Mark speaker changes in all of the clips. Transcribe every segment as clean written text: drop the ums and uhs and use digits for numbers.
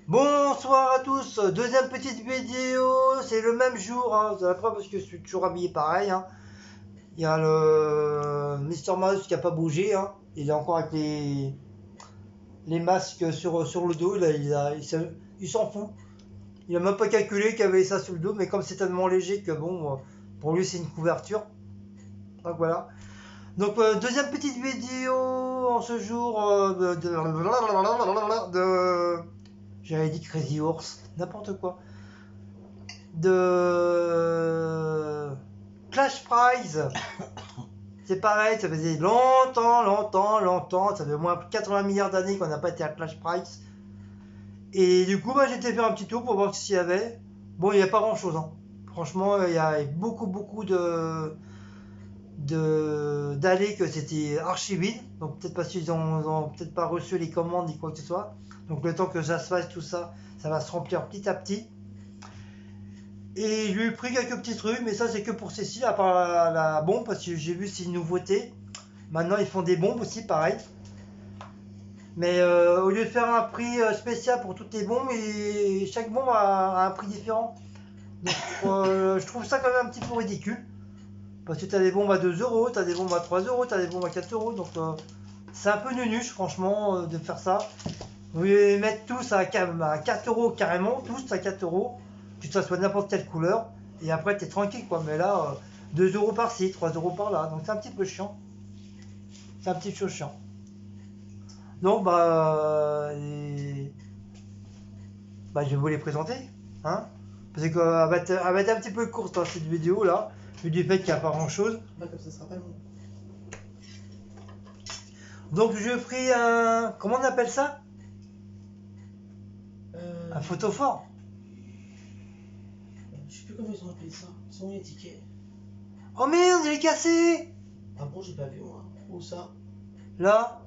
Speaker 1: Bonsoir à tous, deuxième petite vidéo, c'est le même jour, hein, c'est la preuve parce que je suis toujours habillé pareil. Hein. Il y a le Mister Mouse qui a pas bougé, hein. Il est encore avec les masques sur le dos, là, il s'en fout. Il a même pas calculé qu'il y avait ça sur le dos, mais comme c'est tellement léger que bon, pour lui c'est une couverture. Donc voilà. Donc deuxième petite vidéo en ce jour j'avais dit Crazy Horse, n'importe quoi. De Clash Prize. C'est pareil, ça faisait longtemps, ça fait au moins 80 milliards d'années qu'on n'a pas été à Clash Prize. Et du coup, j'étais faire un petit tour pour voir s'il y avait. Bon, il n'y a pas grand chose. Hein. Franchement, il y a beaucoup d'allées que c'était archi vide. Donc peut-être parce qu'ils ont peut-être pas reçu les commandes ni quoi que ce soit. Donc le temps que ça se fasse tout ça, ça va se remplir petit à petit. Et je lui ai pris quelques petits trucs, mais ça c'est que pour Cécile, à part la bombe, parce que j'ai vu c'est une nouveauté. Maintenant ils font des bombes aussi, pareil. Mais au lieu de faire un prix spécial pour toutes les bombes, et chaque bombe a un prix différent. Donc je trouve ça quand même un petit peu ridicule. Parce que tu as des bombes à 2 euros, tu as des bombes à 3 euros, tu as des bombes à 4 euros. Donc c'est un peu nunuche franchement de faire ça. Vous voulez mettre tous à 4 euros carrément, tous à 4 euros. Que ça soit n'importe quelle couleur. Et après tu es tranquille quoi. Mais là, 2 euros par-ci, 3 euros par-là. Donc c'est un petit peu chiant. C'est un petit peu chiant. Donc je vais vous les présenter. Hein, parce qu'elle va être un petit peu courte dans cette vidéo là. Vu du fait qu'il n'y a pas grand chose.
Speaker 2: Comme ça sera pas long.
Speaker 1: Donc je ferai un... Comment on appelle ça? Un photophore.
Speaker 2: Je sais plus comment ils ont appelé ça. Ils ont mis les tickets.
Speaker 1: Oh merde, il est cassé!
Speaker 2: Ah bon, j'ai pas vu moi. Où ça?
Speaker 1: Là.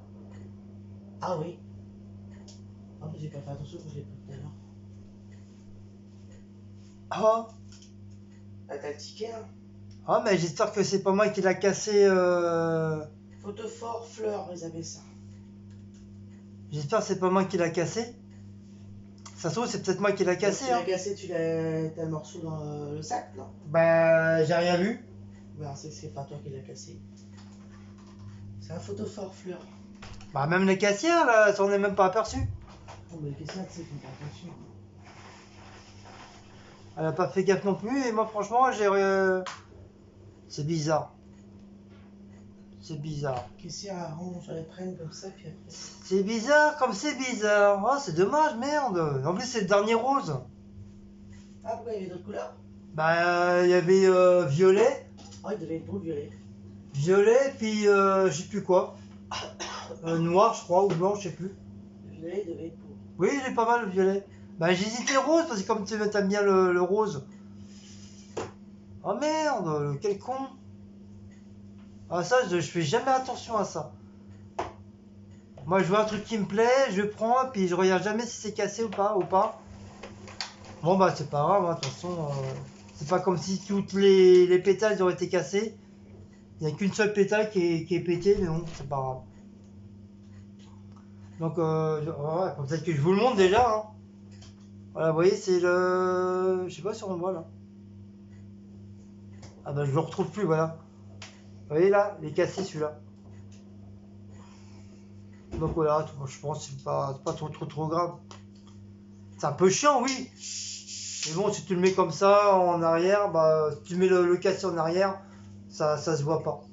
Speaker 2: Ah oui. Ah mais j'ai pas fait attention quand je l'ai pris tout à l'heure.
Speaker 1: Oh.
Speaker 2: Ah t'as le ticket hein?
Speaker 1: Oh mais j'espère que c'est pas moi qui l'a cassé.
Speaker 2: Photophore fleur, ils avaient ça.
Speaker 1: J'espère que c'est pas moi qui l'a cassé. Ça se trouve c'est peut-être moi qui l'a cassé.
Speaker 2: Tu l'as
Speaker 1: hein.
Speaker 2: cassé, t'as le morceau dans le sac, non?
Speaker 1: Bah j'ai rien vu.
Speaker 2: Bah c'est pas toi qui l'as cassé. C'est un photophore fleur.
Speaker 1: Bah même les caissières là, ça on est même pas aperçu.
Speaker 2: Oh mais les caissières, tu sais, ils font pas attention.
Speaker 1: Elle a pas fait gaffe non plus et moi franchement j'ai... C'est bizarre. C'est bizarre.
Speaker 2: Les caissières, elles les prennent comme ça, puis après...
Speaker 1: C'est bizarre comme c'est bizarre. Oh c'est dommage, merde. En plus c'est le dernier rose.
Speaker 2: Ah pourquoi il y avait d'autres couleurs?
Speaker 1: Bah il y avait violet.
Speaker 2: Oh il devait être beau le violet.
Speaker 1: Violet, puis je sais plus quoi. Noir, je crois, ou blanc, je sais plus.
Speaker 2: Le violet il devait être beau.
Speaker 1: Oui, il est pas mal le violet. Bah, j'hésitais rose, parce que comme tu aimes bien le rose. Oh merde, quel con. Ah, ça, je fais jamais attention à ça. Moi, je vois un truc qui me plaît, je prends, puis je regarde jamais si c'est cassé ou pas. Bon, bah, c'est pas grave, hein, de toute façon. C'est pas comme si toutes les pétales auraient été cassés. Il n'y a qu'une seule pétale qui est pétée, mais bon, c'est pas grave. Donc, ouais, peut-être que je vous le montre déjà. Hein. Voilà, vous voyez, c'est le... Je sais pas si on voit là. Ah bah, je le retrouve plus, voilà. Vous voyez là, il est cassé celui-là. Donc voilà, je pense que c'est pas trop grave. C'est un peu chiant, oui. Mais bon, si tu le mets comme ça, en arrière, bah, si tu mets le cassé en arrière, ça se voit pas.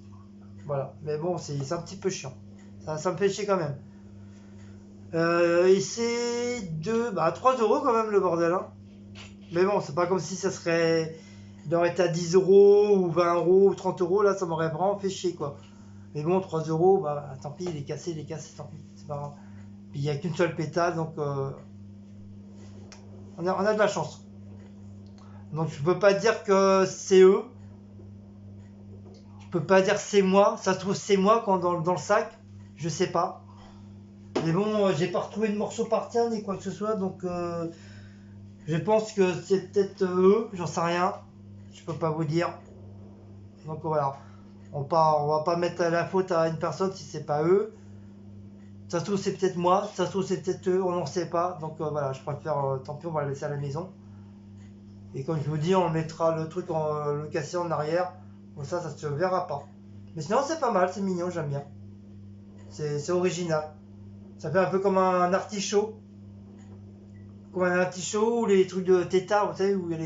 Speaker 1: Voilà, mais bon, c'est un petit peu chiant. Ça me fait chier quand même. Et c'est 3 euros quand même le bordel. Hein. Mais bon, c'est pas comme si ça serait. Il aurait été à 10 euros ou 20 euros ou 30 euros. Là, ça m'aurait vraiment fait chier quoi. Mais bon, 3 euros, bah tant pis, il est cassé, tant pis. C'est pas grave. Puis il n'y a qu'une seule pétale donc on a de la chance. Donc je peux pas dire que c'est eux. Je peux pas dire c'est moi. Ça se trouve c'est moi quand dans le sac. Je sais pas. Mais bon, j'ai pas retrouvé de morceau par terre ni quoi que ce soit, donc je pense que c'est peut-être eux, j'en sais rien. Je peux pas vous dire. Donc voilà. On va pas mettre la faute à une personne si c'est pas eux. Ça se trouve c'est peut-être moi, ça se trouve c'est peut-être eux, on n'en sait pas. Donc voilà, je préfère, tant pis, on va le laisser à la maison. Et comme je vous dis, on mettra le truc en location en arrière. Comme ça se verra pas. Mais sinon c'est pas mal, c'est mignon, j'aime bien. C'est original. Ça fait un peu comme un artichaut. Comme un artichaut ou les trucs de tétard, vous savez, où il y a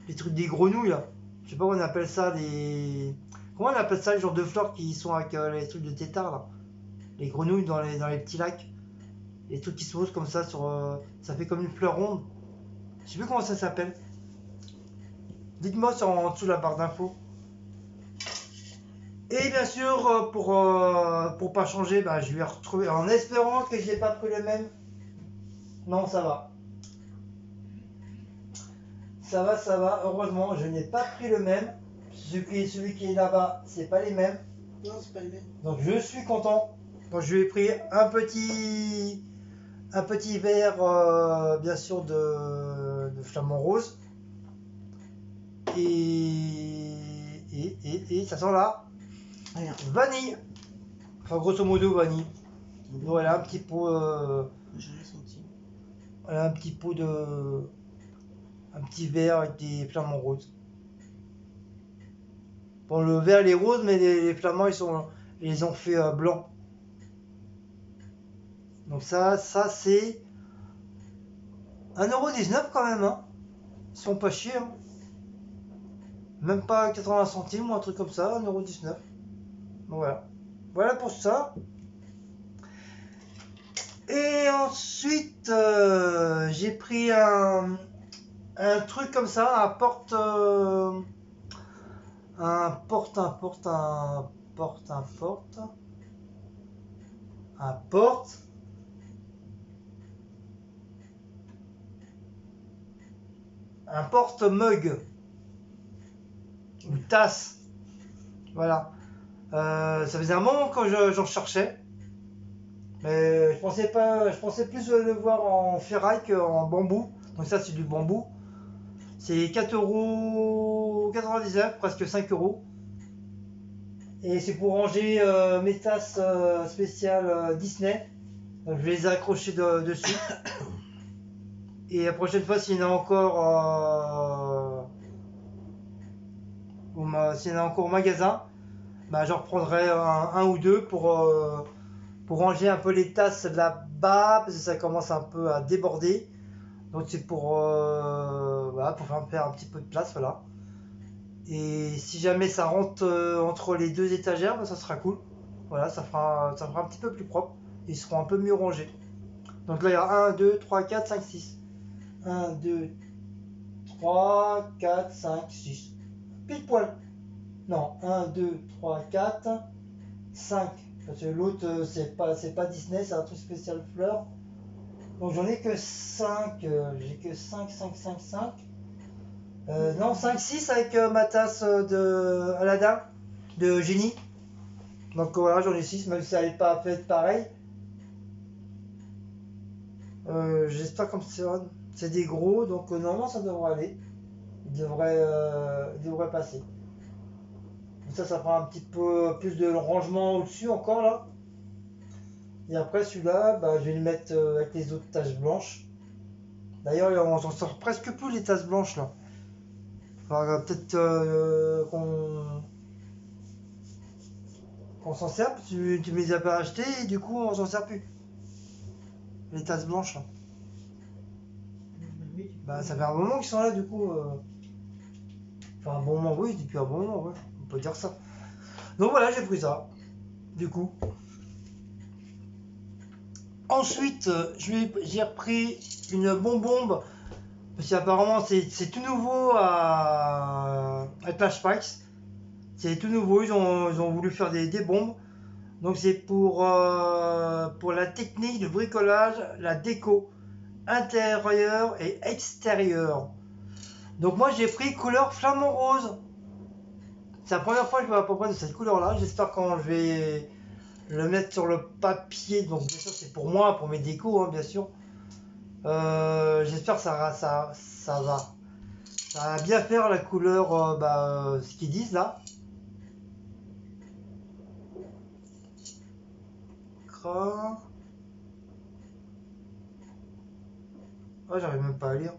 Speaker 1: les trucs des grenouilles là. Je sais pas comment on appelle ça, des... Comment on appelle ça, les genres de fleurs qui sont avec les trucs de tétard là. Les grenouilles dans les petits lacs. Les trucs qui se posent comme ça sur... ça fait comme une fleur ronde. Je sais plus comment ça s'appelle. Dites-moi en dessous de la barre d'infos. Et bien sûr, pour pas changer, bah, je vais retrouver en espérant que j'ai pas pris le même. Non, ça va. Ça va. Heureusement, je n'ai pas pris le même. Celui qui est là-bas, c'est pas les mêmes.
Speaker 2: Non, c'est pas les mêmes.
Speaker 1: Donc je suis content. Donc je lui ai pris un petit verre, bien sûr, de flamant rose. Et ça sent là.
Speaker 2: Rien.
Speaker 1: Vanille. Enfin, grosso modo, vanille. Donc, elle a un petit pot.
Speaker 2: J'ai rien senti.
Speaker 1: Elle a un petit pot de. Un petit verre avec des flamants roses. Bon, le verre il est rose, mais les flamants ils les ont fait blancs. Donc ça c'est 1,19€ quand même, hein. Ils sont pas chiés, hein. Même pas 80 centimes ou un truc comme ça, 1,19€. Donc voilà. Voilà pour ça. Et ensuite, j'ai pris un truc comme ça, un porte, un porte-mug ou tasse. Voilà. Ça faisait un moment que j'en cherchais. Mais je pensais plus le voir en ferraille qu'en bambou. Donc ça c'est du bambou. C'est 4,99€, presque 5€. Et c'est pour ranger mes tasses spéciales Disney. Donc je vais les accrocher dessus. Et la prochaine fois s'il y en a encore s'il y en a encore au magasin, bah, j'en reprendrai un ou deux pour ranger un peu les tasses là-bas parce que ça commence un peu à déborder. Donc c'est voilà, pour faire un petit peu de place, voilà. Et si jamais ça rentre entre les deux étagères, bah, ça sera cool. Voilà, ça fera un petit peu plus propre. Ils seront un peu mieux rangés. Donc là il y a 1, 2, 3, 4, 5, 6. 1, 2, 3, 4, 5, 6. Pile poil. Non, 1, 2, 3, 4, 5. Parce que l'autre, c'est pas Disney, c'est un truc spécial fleur. Donc j'en ai que 5. J'ai que 5. Non, 5, 6 avec ma tasse de Aladdin, de Génie. Donc voilà, j'en ai 6, même si ça n'est pas fait pareil. J'espère comme c'est des gros, donc normalement ça devrait aller. Il devrait passer. Ça fera un petit peu plus de rangement au-dessus encore là. Et après celui-là, bah, je vais le mettre avec les autres taches blanches. D'ailleurs, on s'en sort presque plus les taches blanches là. Enfin, peut-être qu'on s'en sert, tu me les as pas achetées et du coup on s'en sert plus. Les tasses blanches là. Bah ça fait un moment qu'ils sont là du coup. Enfin un bon moment, oui, depuis un bon moment, ouais. On peut dire ça. Donc voilà, j'ai pris ça. Du coup. Ensuite, j'ai repris une bonbombe. Parce qu'apparemment c'est tout nouveau à Clash Packs. C'est tout nouveau, ils ont voulu faire des bombes. Donc c'est pour la technique de bricolage, la déco intérieure et extérieure. Donc moi j'ai pris couleur flamant rose. C'est la première fois que je vois à peu près de cette couleur là. J'espère quand je vais le mettre sur le papier. Donc bien sûr c'est pour moi, pour mes décos, hein, bien sûr. J'espère que ça va. Ça va bien faire la couleur, ce qu'ils disent là. Ah, j'arrive même pas à lire.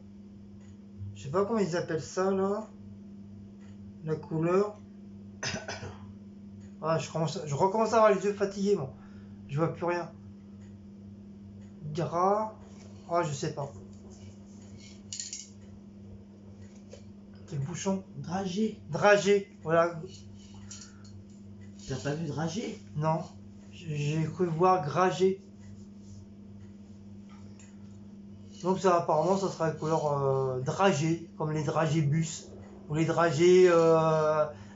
Speaker 1: Je sais pas comment ils appellent ça là. La couleur. Ah, je recommence à avoir les yeux fatigués, moi. Je vois plus rien. Gras. Ah, je sais pas. C'est le bouchon.
Speaker 2: Dragé.
Speaker 1: Dragé. Voilà.
Speaker 2: T'as pas vu dragé?
Speaker 1: Non. J'ai cru voir gragé. Donc ça apparemment ça sera la couleur dragée, comme les dragées bus. Ou les dragées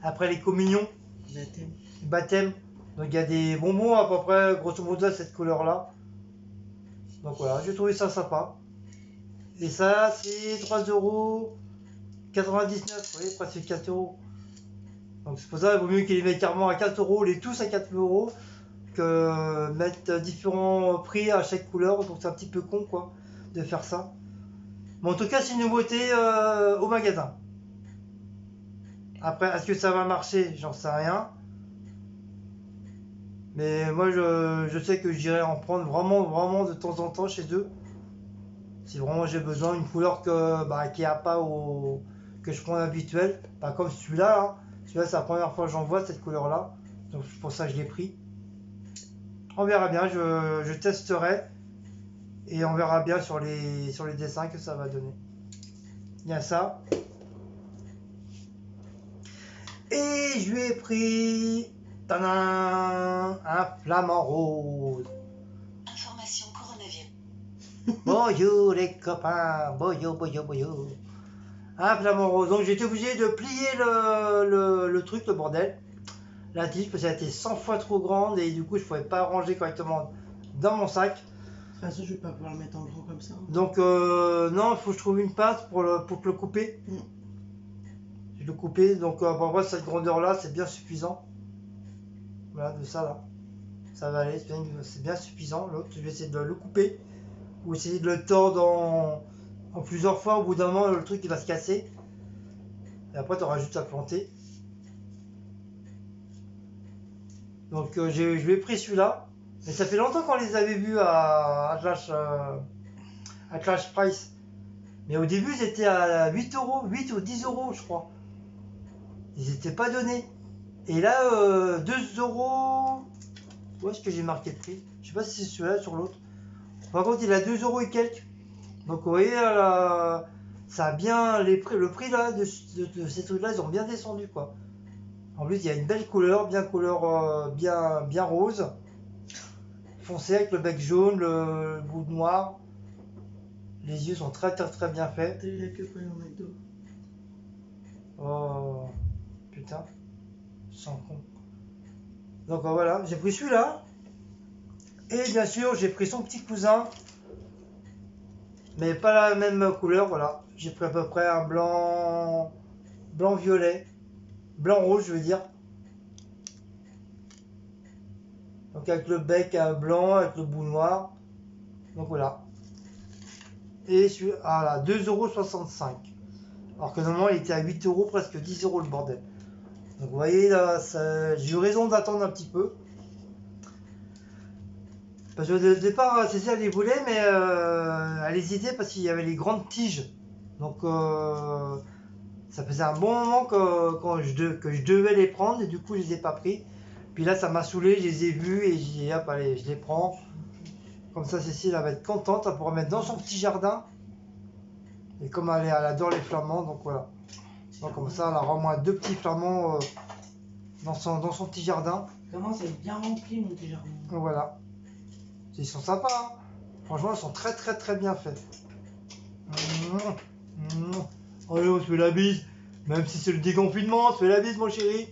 Speaker 1: après les communions,
Speaker 2: Baptême.
Speaker 1: baptême. Donc il y a des bonbons à peu près grosso modo à cette couleur là. Donc voilà, j'ai trouvé ça sympa. Et ça c'est 3,99€. Vous voyez, presque 4€. Donc c'est pour ça qu'il vaut mieux qu'ils les mettent carrément à 4€, les tous à 4€, que mettre différents prix à chaque couleur. Donc c'est un petit peu con quoi de faire ça. Mais en tout cas c'est une nouveauté au magasin. Après, est-ce que ça va marcher? J'en sais rien. Mais moi, je sais que j'irai en prendre vraiment de temps en temps chez eux. Si vraiment j'ai besoin d'une couleur qu'il n'y a pas que je prends habituel. Pas comme celui-là. Hein. Celui-là, c'est la première fois que j'en vois cette couleur-là. Donc, c'est pour ça que je l'ai pris. On verra bien. Je testerai. Et on verra bien sur les dessins que ça va donner. Il y a ça. Et je lui ai pris tadam, un flamant rose.
Speaker 3: Information coronavirus.
Speaker 1: Bonjour les copains, bonjour. Un flamant rose. Donc j'ai été obligé de plier le truc, le bordel. La tige, parce qu'elle était 100 fois trop grande et du coup je ne pouvais pas ranger correctement dans mon sac.
Speaker 2: De toute façon, je vais pas pouvoir le mettre en grand comme ça.
Speaker 1: Donc non, il faut que je trouve une pince pour le couper. Je le couper, donc pour moi cette grandeur là c'est bien suffisant. Voilà, de ça là. Ça va aller, c'est bien suffisant. L'autre, je vais essayer de le couper. Ou essayer de le tordre en plusieurs fois. Au bout d'un moment, le truc il va se casser. Et après, tu auras juste à planter. Donc je lui ai pris celui-là. Mais ça fait longtemps qu'on les avait vus à Clash Price. Mais au début, ils étaient à 8€, 8 ou 10€, je crois. Ils n'étaient pas donnés. Et là, 2€. Où est-ce que j'ai marqué le prix? Je sais pas si c'est celui-là sur l'autre. Par contre, il a 2€ et quelques. Donc, vous voyez, ça a bien. Le prix là, de ces trucs-là, ils ont bien descendu quoi. En plus, il y a une belle couleur, bien rose. Foncé avec le bec jaune, le bout noir. Les yeux sont très bien faits.
Speaker 2: T'as eu la queue pour aller au McDo.
Speaker 1: Oh putain, sans con. Donc voilà, j'ai pris celui-là. Et bien sûr, j'ai pris son petit cousin. Mais pas la même couleur, voilà. J'ai pris à peu près un blanc-violet. Blanc-rose, je veux dire. Donc avec le bec blanc, avec le bout noir. Donc voilà. Et voilà, 2,65€. Alors que normalement il était à 8€, presque 10€ le bordel. Donc vous voyez là, j'ai eu raison d'attendre un petit peu. Parce que au départ, c'est ça, elle les voulait, mais elle hésitait parce qu'il y avait les grandes tiges. Donc ça faisait un bon moment que je devais les prendre et du coup je les ai pas pris. Puis là ça m'a saoulé, je les ai vus et j'ai dit hop allez, je les prends. Comme ça Cécile elle va être contente, elle pourra mettre dans son petit jardin. Et comme elle adore les flamands, donc voilà. Donc comme ça elle aura au moins 2 petits flamands dans son petit jardin.
Speaker 2: Comment c'est bien rempli mon petit jardin.
Speaker 1: Donc voilà. Ils sont sympas, hein. Franchement ils sont très bien faits. Allez on se fait la bise. Même si c'est le déconfinement, on se fait la bise mon chéri.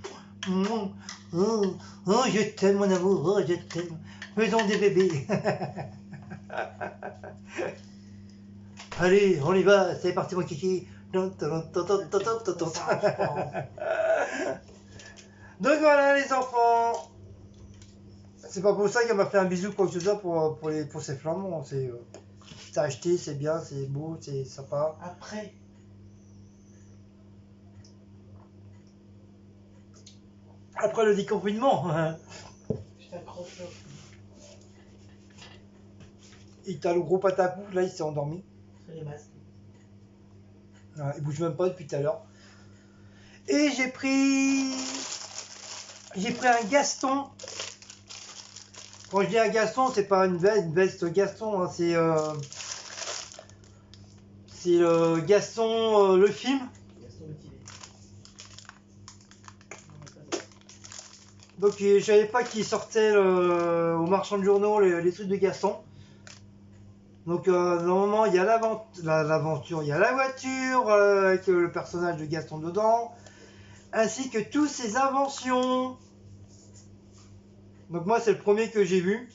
Speaker 1: Oh, je t'aime mon amour, oh, je t'aime. Faisons des bébés. Allez, on y va, c'est parti mon kiki. Donc voilà les enfants. C'est pas pour ça qu'elle m'a fait un bisou quoi que ce soit pour ces flamands. C'est acheté, c'est bien, c'est beau, c'est sympa. Après le déconfinement.
Speaker 2: Je t'accroche là.
Speaker 1: Il t'a le gros patapou, là il s'est endormi.
Speaker 2: les masques.
Speaker 1: Voilà, il bouge même pas depuis tout à l'heure. Et j'ai pris un Gaston. Quand je dis un Gaston, c'est pas une veste Gaston, hein, c'est le Gaston, le film.
Speaker 2: Gaston motivé.
Speaker 1: Donc je savais pas qu'il sortait au marchand de journaux les trucs de Gaston. Donc normalement il y a l'aventure, il y a la voiture avec le personnage de Gaston dedans, ainsi que toutes ses inventions. Donc moi c'est le premier que j'ai vu,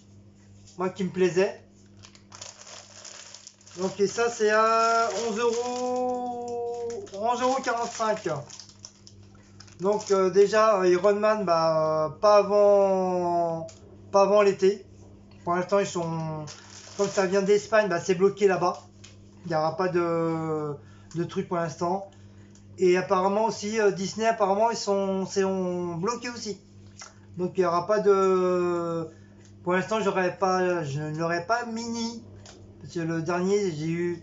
Speaker 1: moi qui me plaisait. Donc et ça c'est à 11,45 €. Donc déjà Iron Man, bah, pas avant l'été. Pour l'instant ils sont, comme ça vient d'Espagne, bah, c'est bloqué là-bas. Il n'y aura pas de trucs pour l'instant. Et apparemment aussi Disney, apparemment ils sont bloqués aussi. Donc il n'y aura pas de, pour l'instant je n'aurai pas Mini. Parce que le dernier j'ai eu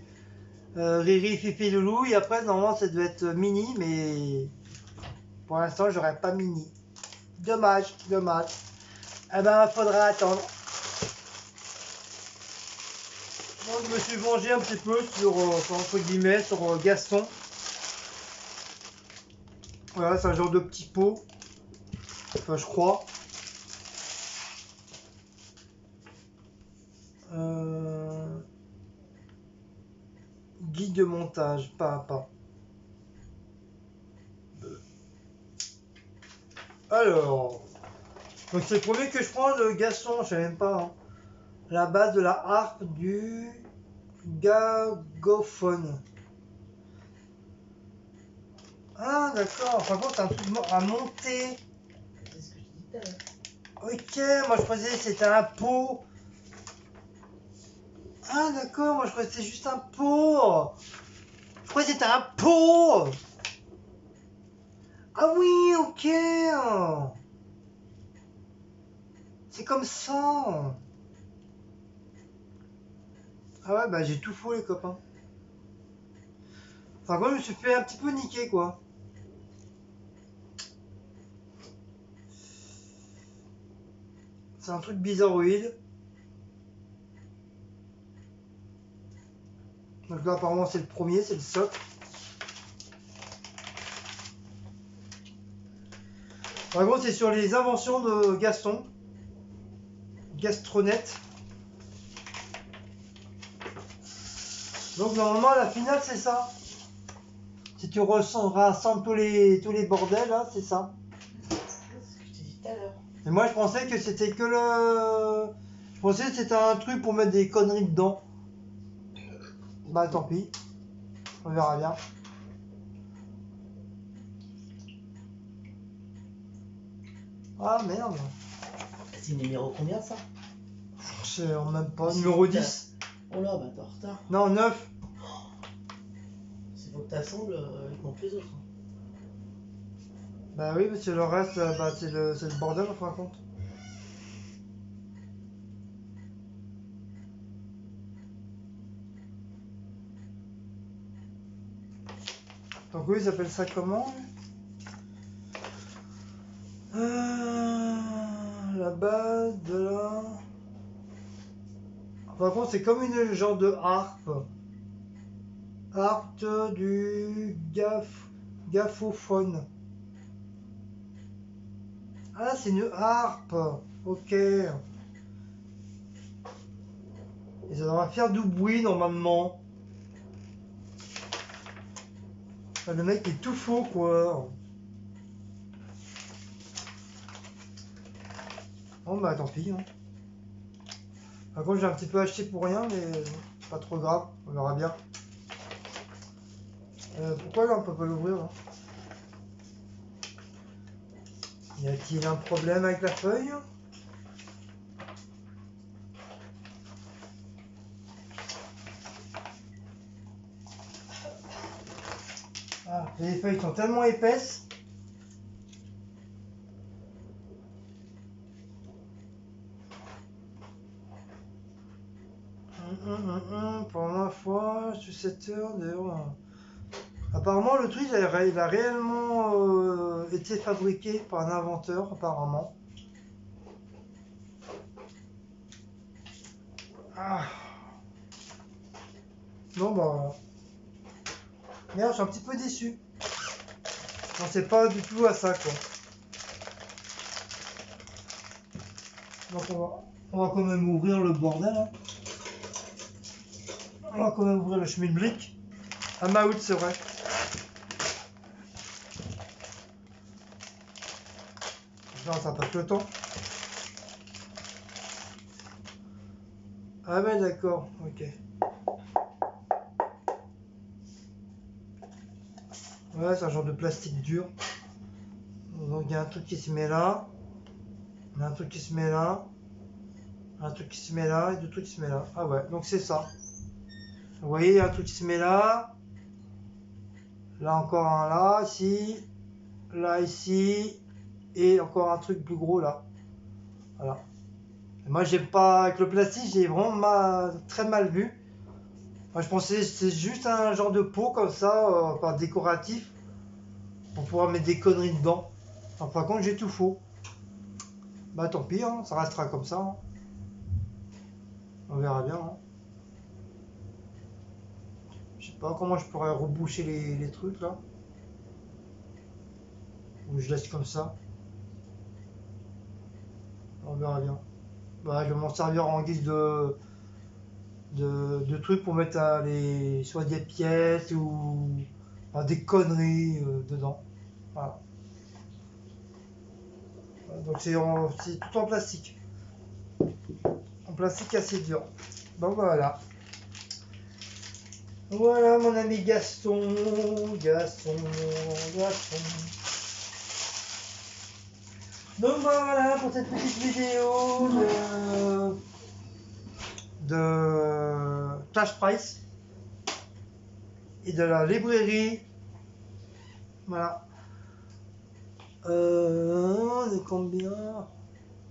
Speaker 1: Riri, Fifi, Loulou, et après normalement ça devait être Mini, mais pour l'instant j'aurai pas Mini. Dommage. Eh ben faudra attendre. Donc je me suis vengé un petit peu sur entre guillemets sur Gaston. Voilà, c'est un genre de petit pot. Enfin je crois. Guide de montage, pas à pas. Alors, donc c'est le premier que je prends, le Gaston, je sais même pas. Hein. La base de la harpe du gagophone. Ah d'accord, par contre c'est un truc à monter.
Speaker 2: C'est ce que je dis tout à l'heure.
Speaker 1: Ok, moi je croyais que c'était un pot. Ah d'accord, moi je croyais que c'était juste un pot. Je croyais que c'était un pot. Ah oui, ok. C'est comme ça. Ah ouais, bah j'ai tout faux les copains. Enfin, moi je me suis fait un petit peu niquer quoi. C'est un truc bizarroïde. Donc là apparemment c'est le premier, c'est le socle. En gros c'est sur les inventions de Gaston. Gastronette. Donc normalement la finale c'est ça. Si tu rassembles tous les bordels là, c'est ça.
Speaker 2: C'est ce que je t'ai dit tout à l'heure.
Speaker 1: Et moi je pensais que c'était que le. Je pensais que c'était un truc pour mettre des conneries dedans. Bah tant pis. On verra bien. Ah merde.
Speaker 2: C'est le numéro combien ça?
Speaker 1: Je sais même pas.
Speaker 2: C'est
Speaker 1: Numéro
Speaker 2: putain.
Speaker 1: 10.
Speaker 2: Oh là, bah t'es en retard.
Speaker 1: Non, 9.
Speaker 2: C'est faut que t'assembles, il te manque les autres. Hein.
Speaker 1: Bah oui, parce que le reste, bah, c'est le bordel en fin de compte. Donc oui, ils appellent ça comment? La base de la... Par contre, c'est comme une genre de harpe. Harpe du gaffophone. Ah, c'est une harpe. Ok. Et ça devrait faire du bruit normalement. Ah, le mec est tout faux quoi. Bon bah tant pis. Hein. Par contre, j'ai un petit peu acheté pour rien, mais pas trop grave. On verra bien. Pourquoi là on peut pas l'ouvrir hein? Y a-t-il un problème avec la feuille? Ah, les feuilles sont tellement épaisses. Pour ma foi, sur 7 heures, d'ailleurs. Apparemment, le truc, il a réellement été fabriqué par un inventeur, apparemment. Ah. Non, bah. Merde, je suis un petit peu déçu. Je pensais pas du tout à ça, quoi. Donc, on va quand même ouvrir le bordel, hein. On va quand même ouvrir le schmilblick. Un Maout, c'est vrai. Non, ça passe le temps. Ah ouais, d'accord, ok. Ouais, c'est un genre de plastique dur. Donc il y a un truc qui se met là. Il y a un truc qui se met là. Un truc qui se met là et deux trucs qui se met là. Ah ouais, donc c'est ça. Vous voyez, il y a un truc qui se met là. Là encore un là, ici. Là, ici. Et encore un truc plus gros là. Voilà. Et moi, j'ai pas. Avec le plastique, j'ai vraiment très mal vu. Moi, je pensais que c'est juste un genre de pot comme ça, pas décoratif. Pour pouvoir mettre des conneries dedans. Enfin, par contre, j'ai tout faux. Bah tant pis, hein, ça restera comme ça. Hein. On verra bien. Hein. Je sais pas comment je pourrais reboucher les trucs là. Ou je laisse comme ça. On verra bien. Bah, je vais m'en servir en guise de trucs pour mettre soit des pièces ou des conneries dedans. Voilà. Donc c'est tout en plastique. En plastique assez dur. Donc voilà. Voilà mon ami Gaston. Donc voilà pour cette petite vidéo de Cash Price et de la librairie. Voilà. On est combien?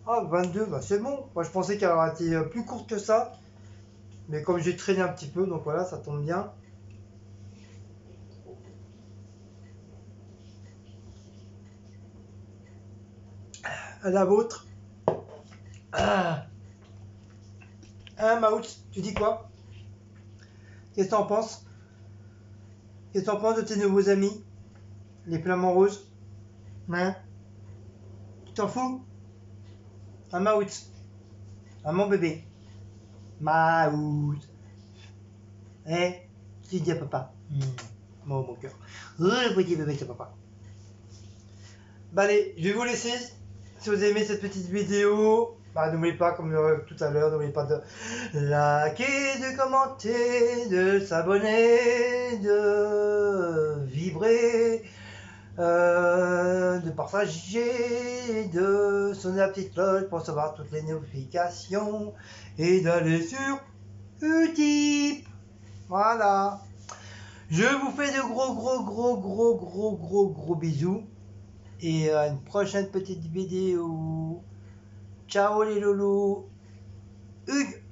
Speaker 1: Ah, 22, bah c'est bon. Moi je pensais qu'elle aurait été plus courte que ça. Mais comme j'ai traîné un petit peu, donc voilà, ça tombe bien. À la vôtre. Ah, Maout, tu dis quoi? Qu'est-ce que t'en penses? Qu'est-ce que t'en penses de tes nouveaux amis? Les flamants roses? Hein? Tu t'en fous? Un Maout. Un mon bébé. Maout. Eh? Tu dis à papa. Mon cœur. Le petit bébé, c'est papa. Bah allez, je vais vous laisser. Si vous aimez cette petite vidéo, bah, n'oubliez pas, comme tout à l'heure, n'oubliez pas de liker, de commenter, de s'abonner, de vibrer, de partager, de sonner la petite cloche pour recevoir toutes les notifications et d'aller sur Utip. Voilà. Je vous fais de gros bisous. Et à une prochaine petite vidéo. Ciao les loulous. Hugues.